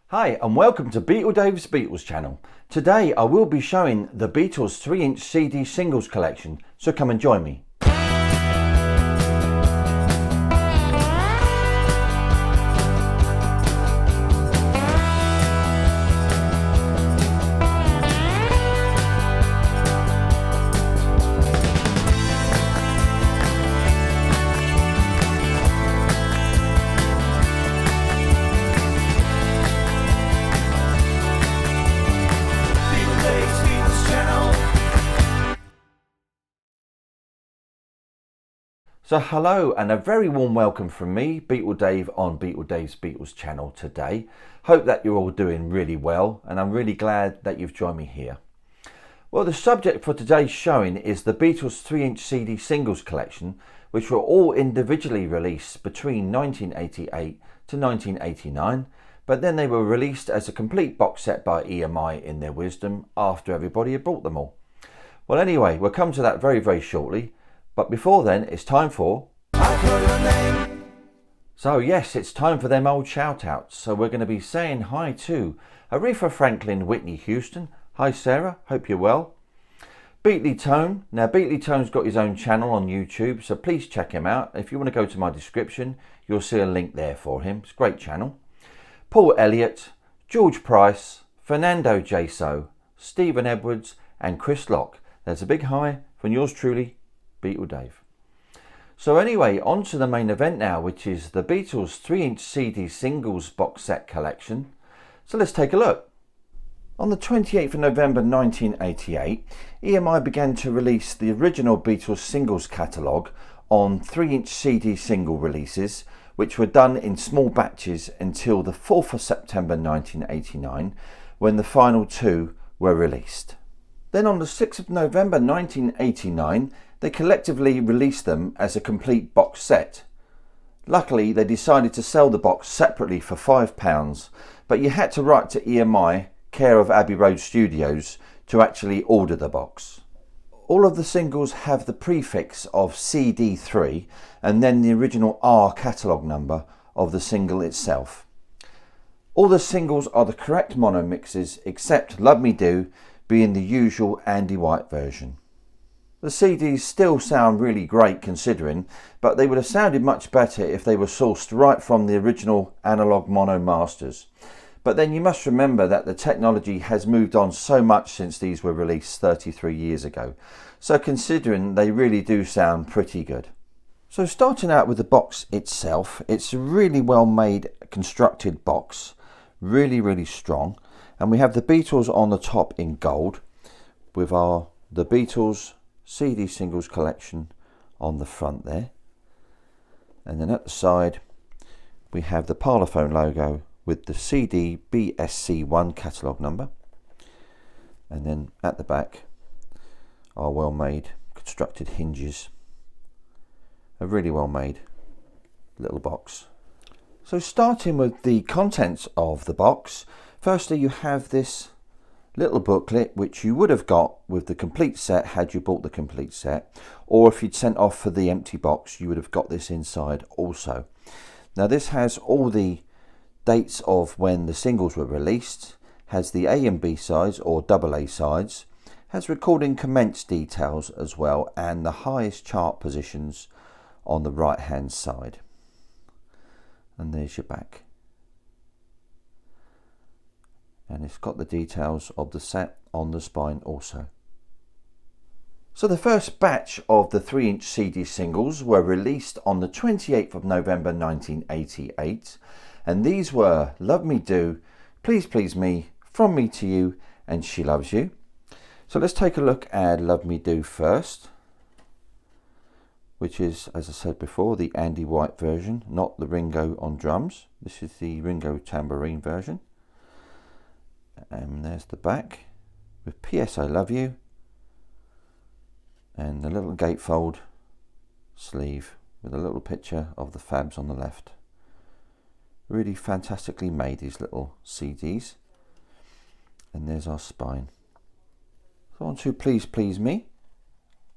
Hi and welcome to Dave's Beatles channel. Today I will be showing the Beatles 3-inch CD singles collection, so come and join me. So hello and a very warm welcome from me, Beatle Dave, on Beatle Dave's Beatles channel today. Hope that you're all doing really well and I'm really glad that you've joined me here. Well, the subject for today's showing is the Beatles 3-inch CD singles collection, which were all individually released between 1988 to 1989, but then they were released as a complete box set by EMI in their wisdom after everybody had bought them all. Well anyway, we'll come to that very shortly. But before then, it's time for... I Call Your Name. So yes, it's time for them old shout-outs. So we're going to be saying hi to Aretha Franklin, Whitney Houston. Hi Sarah, hope you're well. Beatley Tone. Now Beatley Tone's got his own channel on YouTube, so please check him out. If you want to go to my description, you'll see a link there for him. It's a great channel. Paul Elliott, George Price, Fernando Jaso, Stephen Edwards and Chris Locke. There's a big hi from yours truly, Beatle Dave. So anyway, on to the main event now, which is the Beatles 3-inch CD singles box set collection. So let's take a look. On the 28th of November 1988, EMI began to release the original Beatles singles catalogue on 3-inch CD single releases, which were done in small batches until the 4th of September 1989, when the final two were released. Then on the 6th of November 1989, they collectively released them as a complete box set. Luckily, they decided to sell the box separately for £5, but you had to write to EMI, care of Abbey Road Studios, to actually order the box. All of the singles have the prefix of CD3 and then the original R catalogue number of the single itself. All the singles are the correct mono mixes except Love Me Do being the usual Andy White version. The CDs still sound really great considering, but they would have sounded much better if they were sourced right from the original analog mono masters. But then you must remember that the technology has moved on so much since these were released 33 years ago. So considering, they really do sound pretty good. So starting out with the box itself, it's a really well made constructed box, really strong. And we have the Beatles on the top in gold with the Beatles CD singles collection on the front there, and then at the side we have the Parlophone logo with the CD BSC1 catalogue number, and then at the back are well made constructed hinges. A really well made little box. So starting with the contents of the box, firstly you have this little booklet which you would have got with the complete set had you bought the complete set, or if you'd sent off for the empty box you would have got this inside also. Now this has all the dates of when the singles were released, has the A and B sides or double A sides, has recording commence details as well, and the highest chart positions on the right hand side. And there's your back. And it's got the details of the set on the spine also. So the first batch of the 3-inch CD singles were released on the 28th of November 1988, and these were Love Me Do, Please Please Me, From Me to You and She Loves You. So let's take a look at Love Me Do first, which is, as I said before, the Andy White version, not the Ringo on drums. This is the Ringo tambourine version. And there's the back with P.S. I Love You and the little gatefold sleeve with a little picture of the Fabs on the left. Really fantastically made, these little CDs. And there's our spine. So on to Please Please Me,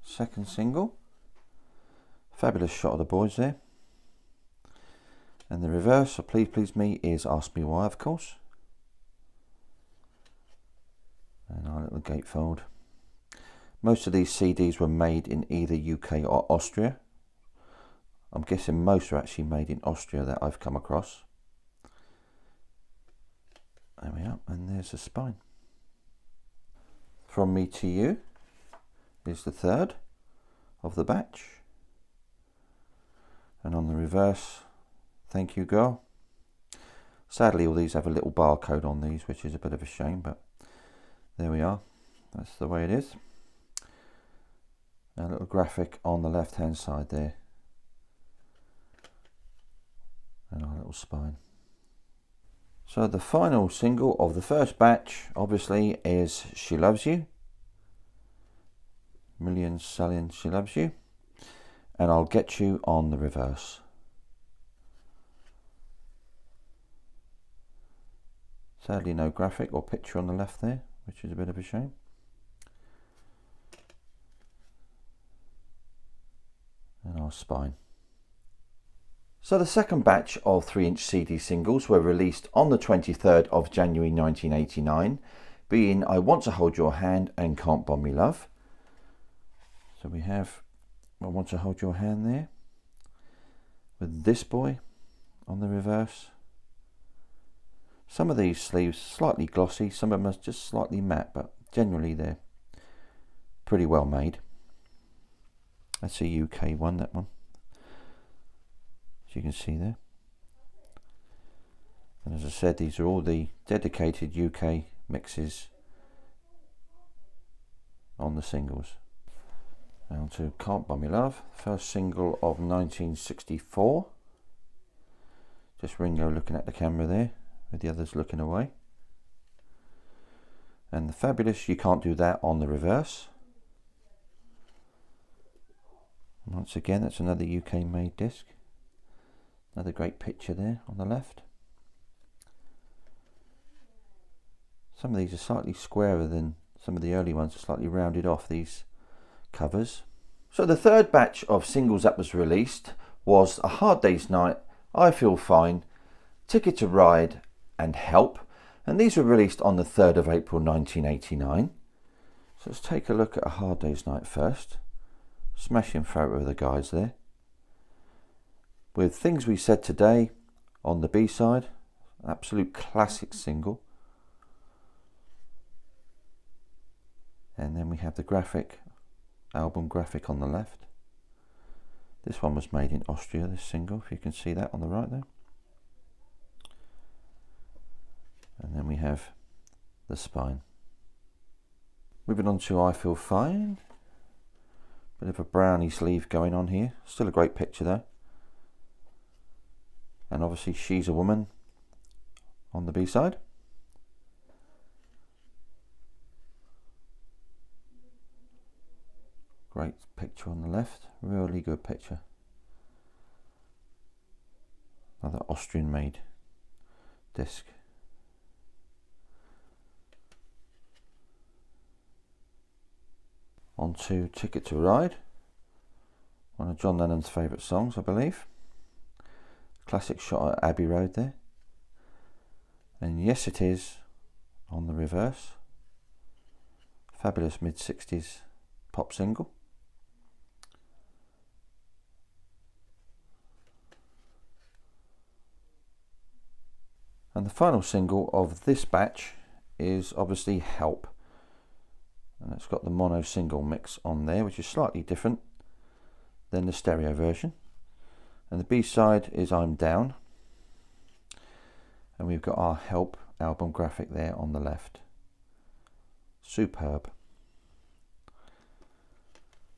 second single. Fabulous shot of the boys there. And the reverse of Please Please Me is Ask Me Why, of course. And our little gatefold. Most of these CDs were made in either UK or Austria. I'm guessing most are actually made in Austria that I've come across. There we are, and there's the spine. From Me to You is the third of the batch. And on the reverse, Thank You Girl. Sadly, all these have a little barcode on these, which is a bit of a shame, but there we are. That's the way it is. A little graphic on the left hand side there. And our little spine. So the final single of the first batch obviously is She Loves You. Millions selling She Loves You. And I'll Get You on the reverse. Sadly no graphic or picture on the left there, which is a bit of a shame. And our spine. So the second batch of 3-inch CD singles were released on the 23rd of January 1989, being I Want to Hold Your Hand and Can't Buy Me Love. So we have I Want to Hold Your Hand there, with This Boy on the reverse. Some of these sleeves slightly glossy, some of them are just slightly matte, but generally they're pretty well made. That's a UK one, that one, as you can see there. And as I said, these are all the dedicated UK mixes on the singles. Now to Can't Buy Me Love, first single of 1964. Just Ringo looking at the camera there, with the others looking away. And the fabulous You Can't Do That on the reverse. And once again, that's another UK made disc. Another great picture there on the left. Some of these are slightly squarer than some of the early ones, are slightly rounded off, these covers. So the third batch of singles that was released was A Hard Day's Night, I Feel Fine, Ticket to Ride and Help, and these were released on the 3rd of April 1989. So let's take a look at A Hard Day's Night first. Smashing photo of the guys there, with Things We Said Today on the B-side, absolute classic single. And then we have the graphic, album graphic on the left. This one was made in Austria, this single, if you can see that on the right there. And then we have the spine. Moving on to I Feel Fine. Bit of a brownie sleeve going on here. Still a great picture though. And obviously She's a Woman on the B-side. Great picture on the left. Really good picture. Another Austrian made disc. On to Ticket to Ride, one of John Lennon's favourite songs, I believe. Classic shot at Abbey Road there. And Yes It Is on the reverse. Fabulous mid-60s pop single. And the final single of this batch is obviously Help. And it's got the mono single mix on there, which is slightly different than the stereo version. And the B-side is I'm Down. And we've got our Help album graphic there on the left. Superb.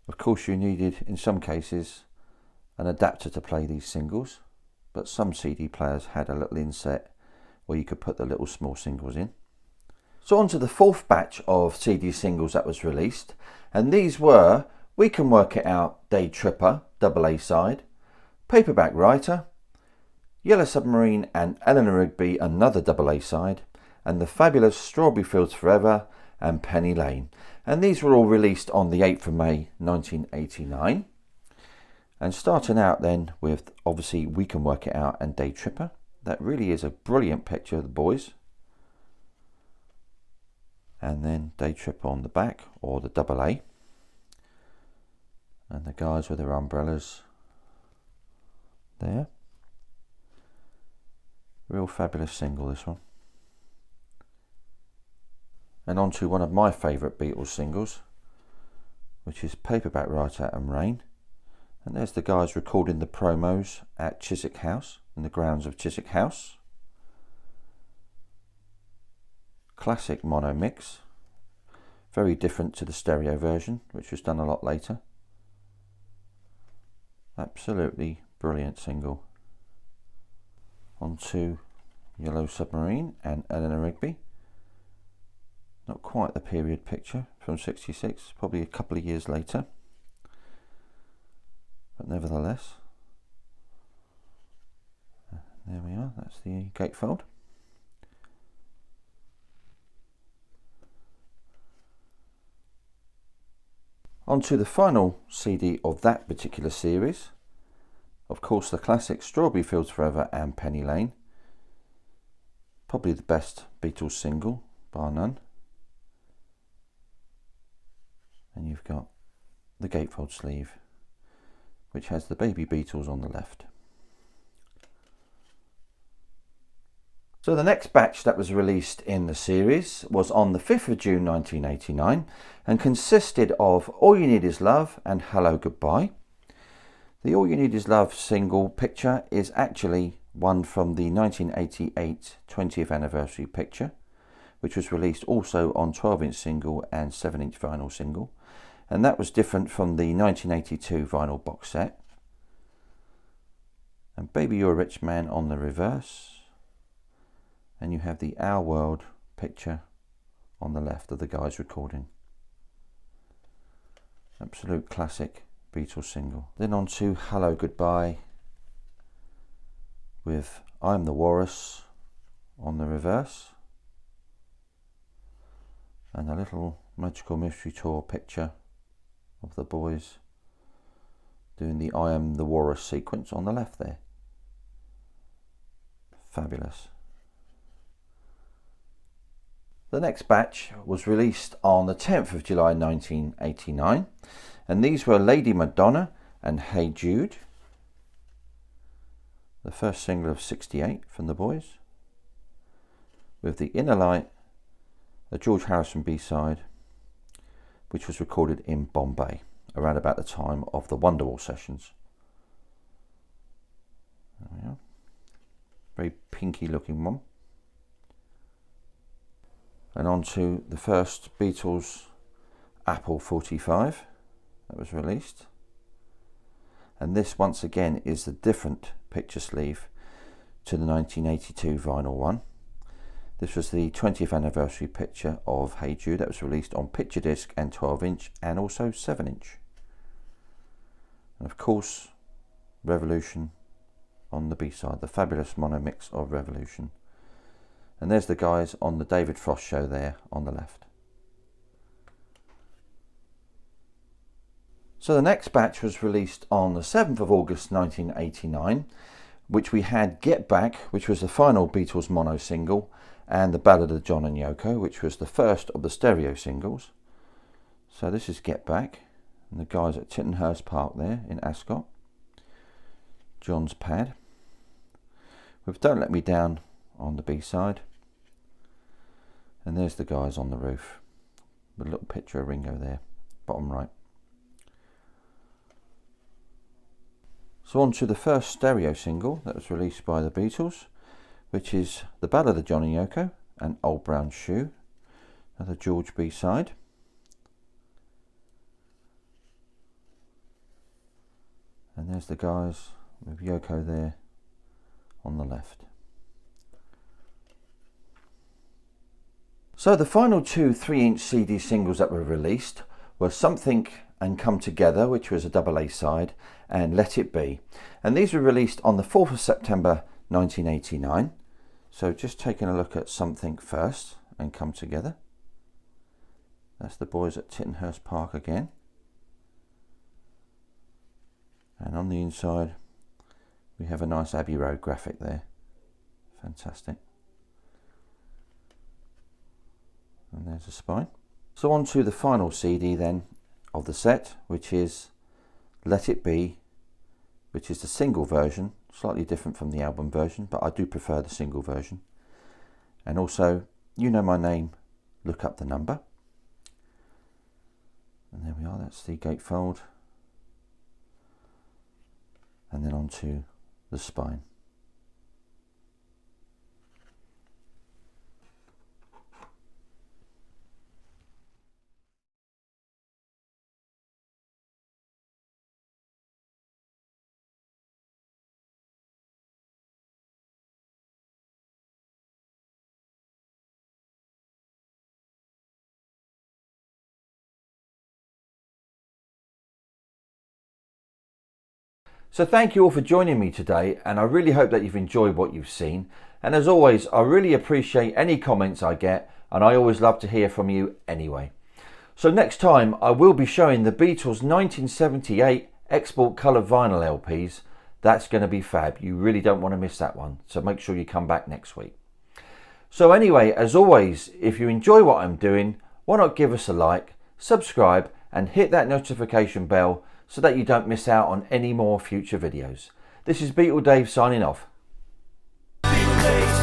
Of course you needed, in some cases, an adapter to play these singles, but some CD players had a little inset where you could put the little small singles in. So on to the fourth batch of CD singles that was released, and these were We Can Work It Out, Day Tripper, double A side, Paperback Writer, Yellow Submarine and Eleanor Rigby, another double A side, and the fabulous Strawberry Fields Forever and Penny Lane. And these were all released on the 8th of May 1989. And starting out then with obviously We Can Work It Out and Day Tripper. That really is a brilliant picture of the boys. and then Day Trip on the back, or the double A, and the guys with their umbrellas there. Real fabulous single, this one. And on to one of my favourite Beatles singles, which is Paperback Writer and Rain. And there's the guys recording the promos at Chiswick House, in the grounds of Chiswick House. Classic mono mix, very different to the stereo version, which was done a lot later. Absolutely brilliant single. On to Yellow Submarine and Eleanor Rigby. Not quite the period picture from '66, probably a couple of years later, but nevertheless, there we are, that's the gatefold. On to the final CD of that particular series, of course the classic Strawberry Fields Forever and Penny Lane, probably the best Beatles single, bar none. And you've got the gatefold sleeve, which has the baby Beatles on the left. So the next batch that was released in the series was on the 5th of June 1989 and consisted of All You Need Is Love and Hello Goodbye. The All You Need Is Love single picture is actually one from the 1988 20th anniversary picture, which was released also on 12-inch single and 7-inch vinyl single, and that was different from the 1982 vinyl box set. And Baby You're a Rich Man on the reverse, and you have the Our World picture on the left of the guys recording. Absolute classic Beatles single. Then on to Hello Goodbye with I'm the Walrus on the reverse, and a little Magical Mystery Tour picture of the boys doing the I Am the Walrus sequence on the left there. Fabulous. The next batch was released on the 10th of July 1989, and these were Lady Madonna and Hey Jude, the first single of '68 from the boys, with the Inner Light, a George Harrison B-side, which was recorded in Bombay around about the time of the Wonderwall sessions. There we are. Very pinky looking one. And on to the first Beatles Apple 45 that was released. And this once again is the different picture sleeve to the 1982 vinyl one. This was the 20th anniversary picture of Hey Jude that was released on picture disc and 12-inch and also 7-inch. And of course, Revolution on the B-side, the fabulous mono mix of Revolution. And there's the guys on the David Frost show there on the left. So the next batch was released on the 7th of August 1989, which we had Get Back, which was the final Beatles mono single, and the Ballad of John and Yoko, which was the first of the stereo singles. So this is Get Back, and the guys at Tittenhurst Park there in Ascot. John's pad. With Don't Let Me Down on the B-side. And there's the guys on the roof, with a little picture of Ringo there, bottom right. So on to the first stereo single that was released by the Beatles, which is The Ballad of John and Yoko and Old Brown Shoe, another George B-side. And there's the guys with Yoko there on the left. So the final two 3-inch CD singles that were released were Something and Come Together, which was a double A side, and Let It Be. And these were released on the 4th of September 1989. So just taking a look at Something first and Come Together. That's the boys at Tittenhurst Park again. And on the inside we have a nice Abbey Road graphic there. Fantastic. And there's the spine. So on to the final CD then of the set, which is Let It Be, which is the single version, slightly different from the album version, but I do prefer the single version. And also, You Know My Name, Look Up the Number. And there we are, that's the gatefold. And then onto the spine. So thank you all for joining me today, and I really hope that you've enjoyed what you've seen. And as always, I really appreciate any comments I get, and I always love to hear from you anyway. So next time I will be showing the Beatles 1978 export colour vinyl LPs. That's going to be fab. You really don't want to miss that one. So make sure you come back next week. So anyway, as always, if you enjoy what I'm doing, why not give us a like, subscribe and hit that notification bell so that you don't miss out on any more future videos. This is Beatle Dave signing off. Beatle Dave.